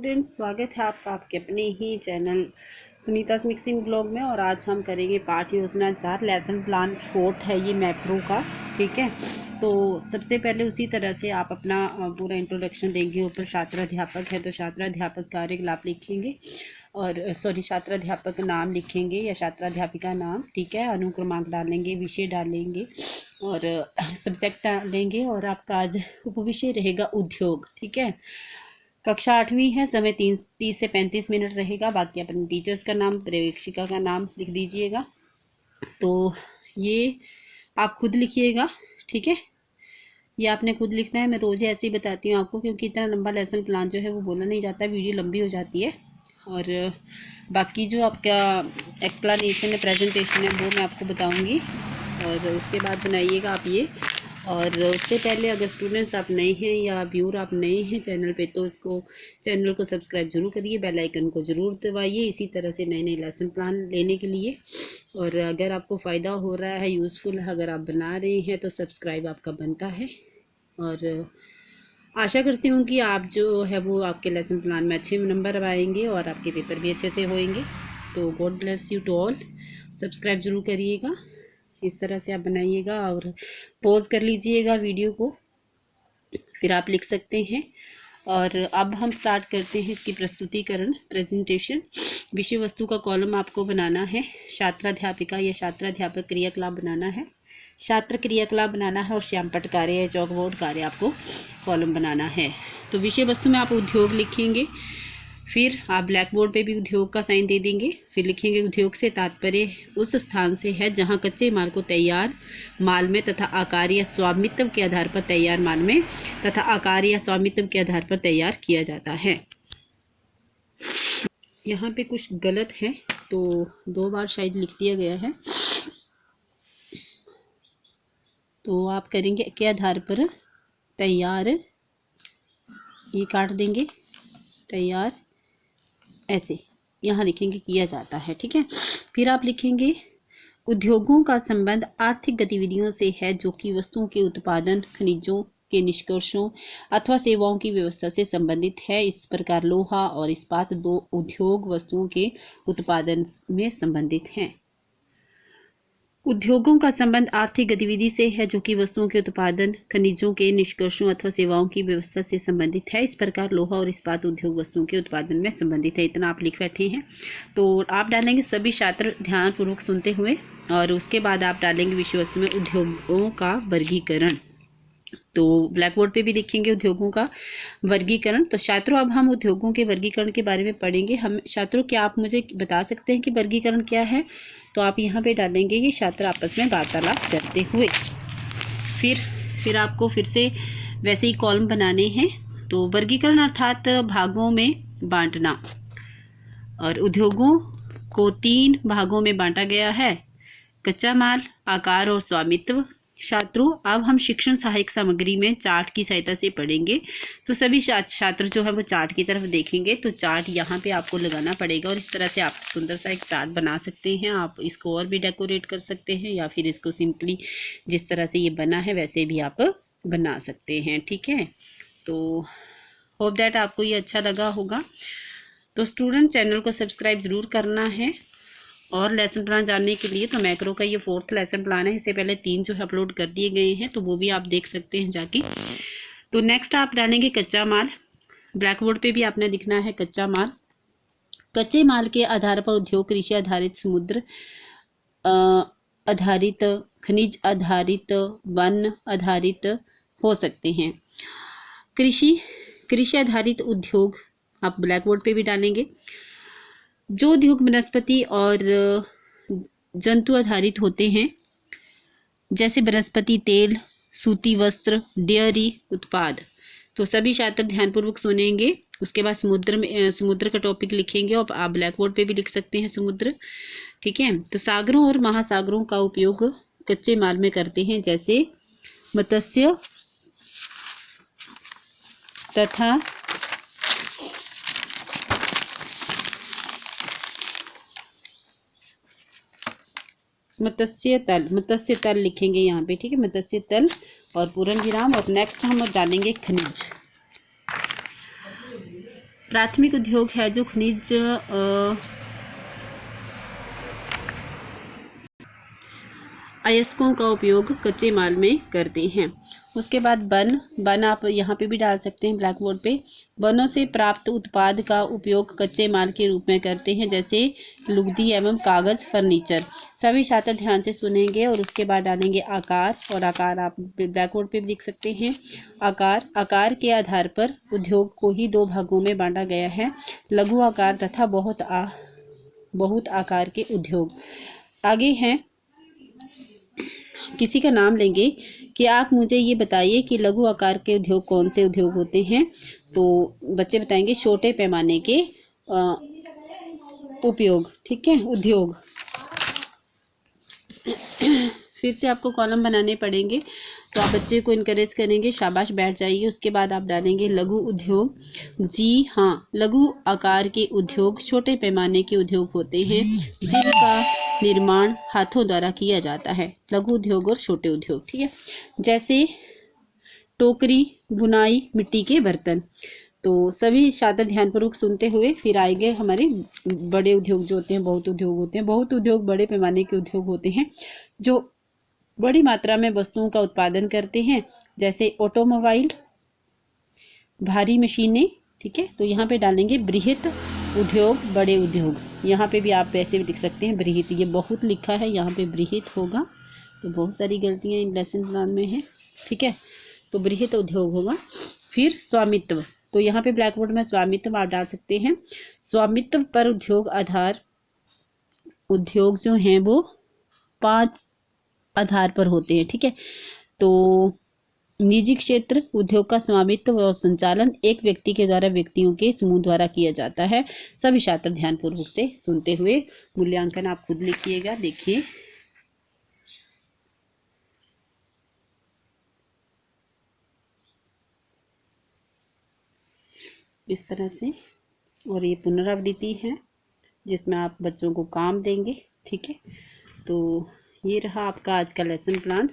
Students, स्वागत है आपका आपके अपने ही चैनल सुनीता's मिक्सिंग ब्लॉग में। और आज हम करेंगे पाठ योजना 4 लेसन प्लान 4 है ये मैक्रो का। ठीक है, तो सबसे पहले उसी तरह से आप अपना पूरा इंट्रोडक्शन देंगे। ऊपर छात्राध्यापक है तो छात्राध्यापक कार्यकलाप लिखेंगे और छात्राध्यापक नाम लिखेंगे या छात्राध्यापिका नाम। ठीक है, अनुक्रमांक डालेंगे, विषय डालेंगे और सब्जेक्ट डालेंगे। और आपका आज उपविषय रहेगा उद्योग। ठीक है, कक्षा 8वीं है, समय 30 से 35 मिनट रहेगा। बाकी अपने टीचर्स का नाम, पर्यवेक्षिका का नाम लिख दीजिएगा। तो ये आप खुद लिखिएगा। ठीक है, ये आपने खुद लिखना है। मैं रोज़ ही ऐसे ही बताती हूँ आपको, क्योंकि इतना लंबा लेसन प्लान जो है वो बोला नहीं जाता, वीडियो लंबी हो जाती है। और बाकी जो आपका एक्सप्लेनेशन है, प्रेजेंटेशन है, वो मैं आपको बताऊँगी और उसके बाद बनाइएगा आप ये। और उससे पहले अगर स्टूडेंट्स आप नए हैं या व्यूअर आप नए हैं चैनल पे, तो इसको चैनल को सब्सक्राइब ज़रूर करिए, बेल आइकन को ज़रूर दबाइए इसी तरह से नए नए लेसन प्लान लेने के लिए। और अगर आपको फ़ायदा हो रहा है, यूज़फुल है, अगर आप बना रहे हैं तो सब्सक्राइब आपका बनता है। और आशा करती हूँ कि आप जो है वो आपके लेसन प्लान में अच्छे नंबर आएंगे और आपके पेपर भी अच्छे से होएंगे। तो God bless you to all. Subscribe ज़रूर करिएगा, इस तरह से आप बनाइएगा और पॉज कर लीजिएगा वीडियो को, फिर आप लिख सकते हैं। और अब हम स्टार्ट करते हैं इसकी प्रस्तुतिकरण, प्रेजेंटेशन। विषय वस्तु का कॉलम आपको बनाना है। छात्राध्यापिका या छात्राध्यापक क्रियाकलाप बनाना है, छात्र क्रियाकलाप बनाना है और श्यामपट्ट कार्य या चौकबोर्ड कार्य आपको कॉलम बनाना है। तो विषय वस्तु में आप उद्योग लिखेंगे, फिर आप ब्लैक बोर्ड पे भी उद्योग का साइन दे देंगे। फिर लिखेंगे उद्योग से तात्पर्य उस स्थान से है जहां कच्चे माल को तैयार माल में तथा आकार या स्वामित्व के आधार पर तैयार माल में तथा आकार या स्वामित्व के आधार पर तैयार किया जाता है। यहाँ पे कुछ गलत है तो 2 बार शायद लिख दिया गया है, तो आप करेंगे के आधार पर तैयार, ये काट देंगे, तैयार ऐसे यहाँ लिखेंगे किया जाता है। ठीक है, फिर आप लिखेंगे उद्योगों का संबंध आर्थिक गतिविधियों से है जो कि वस्तुओं के उत्पादन, खनिजों के निष्कर्षों अथवा सेवाओं की व्यवस्था से संबंधित है। इस प्रकार लोहा और इस्पात 2 उद्योग वस्तुओं के उत्पादन में संबंधित हैं। उद्योगों का संबंध आर्थिक गतिविधि से है जो कि वस्तुओं के उत्पादन, खनिजों के निष्कर्षों अथवा सेवाओं की व्यवस्था से संबंधित है। इस प्रकार लोहा और इस्पात उद्योग वस्तुओं के उत्पादन में संबंधित है। इतना आप लिख बैठे हैं। तो आप डालेंगे, सभी छात्र ध्यानपूर्वक सुनते हुए, और उसके बाद आप डालेंगे विषय वस्तु में उद्योगों का वर्गीकरण। तो ब्लैक बोर्ड पे भी लिखेंगे उद्योगों का वर्गीकरण। तो छात्रों, अब हम उद्योगों के वर्गीकरण के बारे में पढ़ेंगे। हम छात्रों, क्या आप मुझे बता सकते हैं कि वर्गीकरण क्या है? तो आप यहाँ पे डालेंगे कि छात्र आपस में वार्तालाप करते हुए। फिर आपको फिर से वैसे ही कॉलम बनाने हैं। तो वर्गीकरण अर्थात भागों में बांटना, और उद्योगों को 3 भागों में बांटा गया है: कच्चा माल, आकार और स्वामित्व। छात्रों, अब हम शिक्षण सहायक सामग्री में चार्ट की सहायता से पढ़ेंगे। तो सभी छात्र जो है वो चार्ट की तरफ देखेंगे। तो चार्ट यहाँ पे आपको लगाना पड़ेगा और इस तरह से आप सुंदर सा एक चार्ट बना सकते हैं। आप इसको और भी डेकोरेट कर सकते हैं या फिर इसको सिंपली जिस तरह से ये बना है वैसे भी आप बना सकते हैं। ठीक है, तो होप दैट आपको ये अच्छा लगा होगा। तो स्टूडेंट, चैनल को सब्सक्राइब ज़रूर करना है। और लेसन प्लान जानने के लिए तो मैक्रो का ये 4th लेसन प्लान है। इससे पहले 3 जो है अपलोड कर दिए गए हैं, तो वो भी आप देख सकते हैं जाके। तो नेक्स्ट आप डालेंगे कच्चा माल। ब्लैक बोर्ड पे भी आपने लिखना है कच्चा माल। कच्चे माल के आधार पर उद्योग कृषि आधारित, समुद्र आधारित, खनिज आधारित, वन आधारित हो सकते हैं। कृषि आधारित उद्योग आप ब्लैक बोर्ड पे भी डालेंगे। जो उद्योग वनस्पति और जंतु आधारित होते हैं, जैसे वनस्पति तेल, सूती वस्त्र, डेयरी उत्पाद। तो सभी छात्र ध्यानपूर्वक सुनेंगे। उसके बाद समुद्र का टॉपिक लिखेंगे और आप ब्लैक बोर्ड पे भी लिख सकते हैं समुद्र। ठीक है, तो सागरों और महासागरों का उपयोग कच्चे माल में करते हैं, जैसे मत्स्य तथा मत्स्य तल लिखेंगे यहाँ पे। ठीक है, मत्स्य तल और पूर्ण विराम। और नेक्स्ट हम डालेंगे खनिज। प्राथमिक उद्योग है जो खनिज अयस्कों का उपयोग कच्चे माल में करते हैं। उसके बाद वन आप यहाँ पे भी डाल सकते हैं ब्लैक बोर्ड पे। वनों से प्राप्त उत्पाद का उपयोग कच्चे माल के रूप में करते हैं, जैसे लुगदी एवं कागज़, फर्नीचर। सभी छात्र ध्यान से सुनेंगे और उसके बाद डालेंगे आकार, और आकार आप ब्लैक बोर्ड पे भी लिख सकते हैं। आकार के आधार पर उद्योग को ही दो भागों में बांटा गया है, लघु आकार तथा बहुत आकार के उद्योग। आगे हैं, किसी का नाम लेंगे कि आप मुझे ये बताइए कि लघु आकार के उद्योग कौन से उद्योग होते हैं। तो बच्चे बताएंगे छोटे पैमाने के उपयोग, ठीक है, उद्योग। फिर से आपको कॉलम बनाने पड़ेंगे, तो आप बच्चे को इनकरेज करेंगे, शाबाश बैठ जाइए। उसके बाद आप डालेंगे लघु उद्योग। जी हाँ, लघु आकार के उद्योग छोटे पैमाने के उद्योग होते हैं जिनका निर्माण हाथों द्वारा किया जाता है। लघु उद्योग और छोटे उद्योग, ठीक है, जैसे टोकरी, बुनाई, मिट्टी के बर्तन। तो सभी छात्र ध्यानपूर्वक सुनते हुए फिर आएंगे हमारे बड़े उद्योग जो होते हैं, बहुत उद्योग होते हैं। बहुत उद्योग बड़े पैमाने के उद्योग होते हैं जो बड़ी मात्रा में वस्तुओं का उत्पादन करते हैं, जैसे ऑटोमोबाइल, भारी मशीनें, ठीक है। तो यहाँ पे डालेंगे बृहत उद्योग, बड़े उद्योग। यहाँ पे भी आप ऐसे भी लिख सकते हैं बृहत, ये बहुत लिखा है, यहाँ पे बृहत होगा, तो बहुत सारी गलतियाँ इन लेसन प्लान में है, ठीक है। तो बृहत उद्योग होगा। फिर स्वामित्व, तो यहाँ पे ब्लैक बोर्ड में स्वामित्व आप डाल सकते हैं। स्वामित्व पर उद्योग आधार, उद्योग जो हैं वो 5 आधार पर होते हैं, ठीक है। तो निजी क्षेत्र उद्योग का स्वामित्व और संचालन एक व्यक्ति के द्वारा व्यक्तियों के समूह द्वारा किया जाता है। सभी छात्र ध्यानपूर्वक से सुनते हुए मूल्यांकन आप खुद लिखिएगा। देखिए, इस तरह से, और ये पुनरावृत्ति है जिसमें आप बच्चों को काम देंगे, ठीक है। तो ये रहा आपका आज का लेसन प्लान।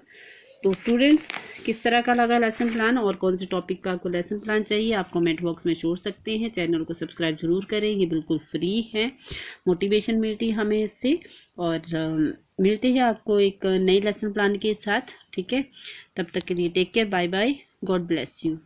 तो स्टूडेंट्स, किस तरह का लगा लेसन प्लान और कौन से टॉपिक पे आपको लेसन प्लान चाहिए, आप कमेंट बॉक्स में छोड़ सकते हैं। चैनल को सब्सक्राइब जरूर करें, ये बिल्कुल फ्री है, मोटिवेशन मिलती है हमें इससे। और मिलते हैं आपको एक नई लेसन प्लान के साथ, ठीक है। तब तक के लिए take care, bye bye, God bless you.